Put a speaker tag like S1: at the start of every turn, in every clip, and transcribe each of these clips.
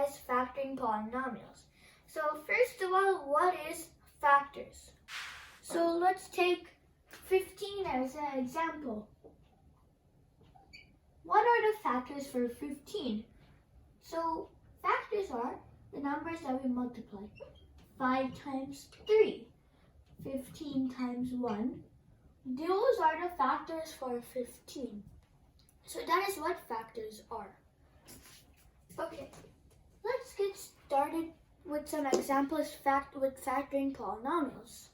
S1: as factoring polynomials. So first of all, what is factors? So let's take 15 as an example. What are the factors for 15? So factors are the numbers that we multiply. 5 times 3, 15 times 1. Those are the factors for 15. So that is what factors are. Okay, let's get started with some examples with factoring polynomials.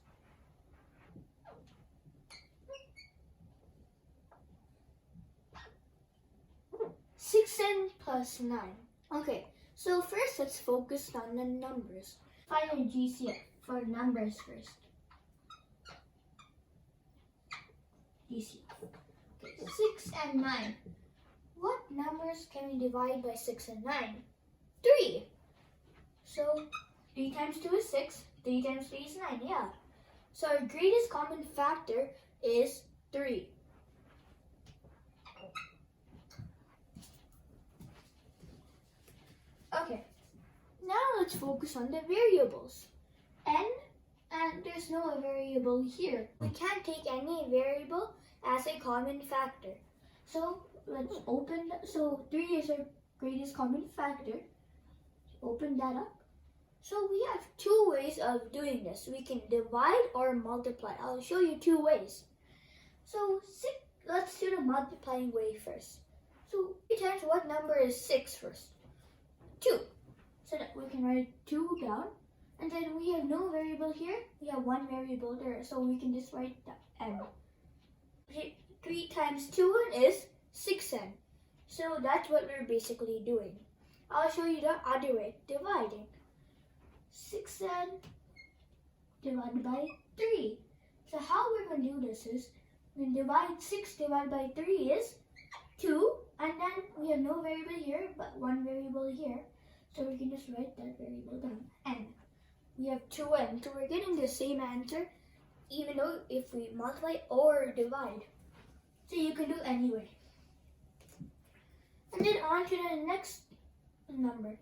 S1: (6n plus 9). Okay, so first let's focus on the numbers. Find a GCF for numbers first. GCF. Okay, 6 and 9. What numbers can we divide by 6 and 9? 3. So 3 times 2 is 6. 3 times 3 is 9. Yeah. So our greatest common factor is 3. Okay, now let's focus on the variables. N, and there's no variable here. We can't take any variable as a common factor. So let's so 3 is our greatest common factor. Open that up. So we have two ways of doing this. We can divide or multiply. I'll show you two ways. So let's do the multiplying way first. So 3 times what number is 6 first? 2. So that we can write 2 down. And then we have no variable here. We have one variable there. So we can just write the n. 3 times 2n is 6n. So that's what we're basically doing. I'll show you the other way, dividing. 6n divided by 3. So how we're going to do this is, we can divide 6 divided by 3 is 2. And then we have no variable here, but one variable here. So we can just write that variable down, n. We have 2n, so we're getting the same answer, even though if we multiply or divide. So you can do anyway. And then on to the next number.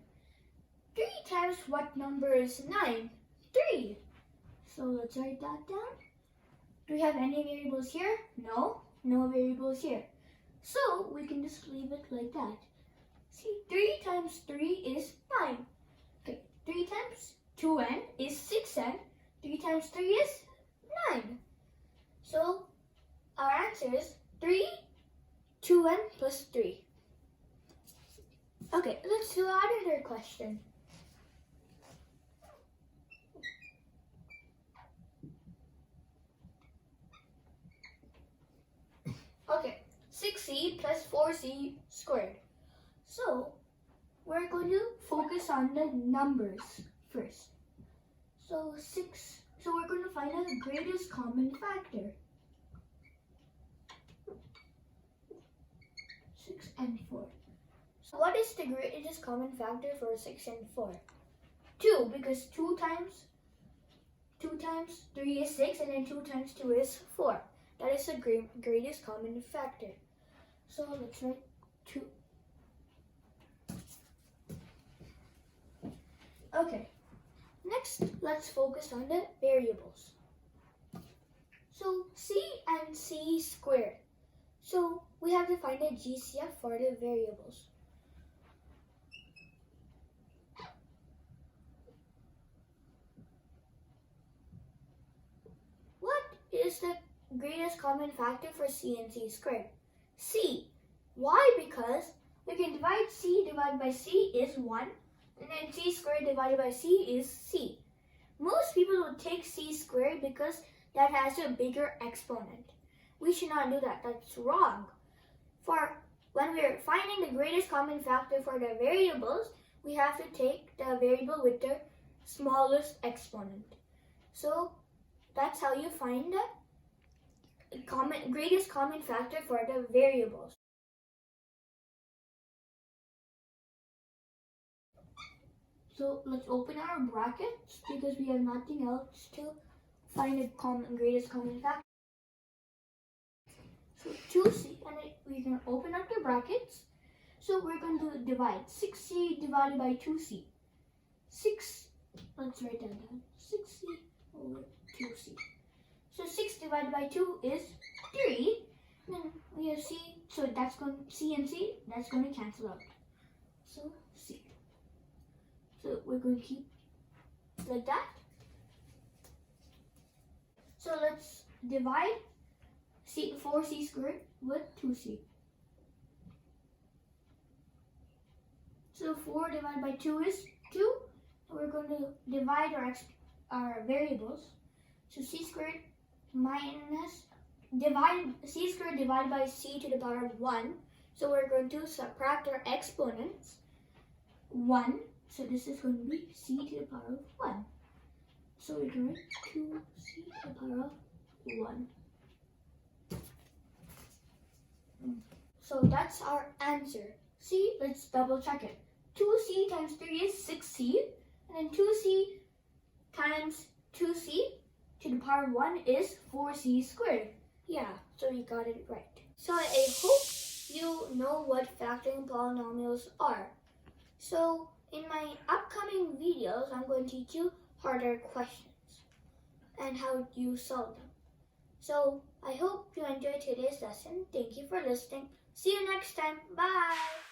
S1: 3 times what number is 9? 3. So let's write that down. Do we have any variables here? No, no variables here. So we can just leave it like that. See, 3 times 3 is 9. Okay, 3 times 2n is 6n. 3 times 3 is 9. So our answer is 3, 2n plus 3. Okay, let's do another question. Okay, 6c plus 4c squared. So we're going to focus on the numbers first. So we're going to find out the greatest common factor. 6 and 4. So what is the greatest common factor for 6 and 4? 2, because 2 times 3 is 6, and then 2 times 2 is 4. That is the greatest common factor. So let's write 2. Okay, next let's focus on the variables. So c and c squared. So we have to find a GCF for the variables. What is the greatest common factor for c and c squared? C. Why? Because we can divide c divided by c is 1. And then c squared divided by c is c. Most people will take c squared because that has a bigger exponent. We should not do that. That's wrong. For when we are finding the greatest common factor for the variables, we have to take the variable with the smallest exponent. So that's how you find the greatest common factor for the variables. So let's open our brackets because we have nothing else to find the greatest common factor. So 2c, and we can open up the brackets. So we're going to divide 6c divided by 2c. 6, let's write that down. 6c over 2c. So 6 divided by 2 is 3. Then we have c, so that's going c and c, that's going to cancel out. So c. So we're going to keep like that. So let's divide 4c squared with 2c. So 4 divided by 2 is 2. We're going to divide our variables. So c squared minus c squared divided by c to the power of 1. So we're going to subtract our exponents. 1. So this is going to be c to the power of 1. So we can write 2c to the power of 1. So that's our answer. See, let's double check it. 2c times 3 is 6c. And then 2c times 2c to the power of 1 is 4c squared. Yeah, so we got it right. So I hope you know what factoring polynomials are. So in my upcoming videos, I'm going to teach you harder questions and how you solve them. So I hope you enjoyed today's lesson. Thank you for listening. See you next time. Bye.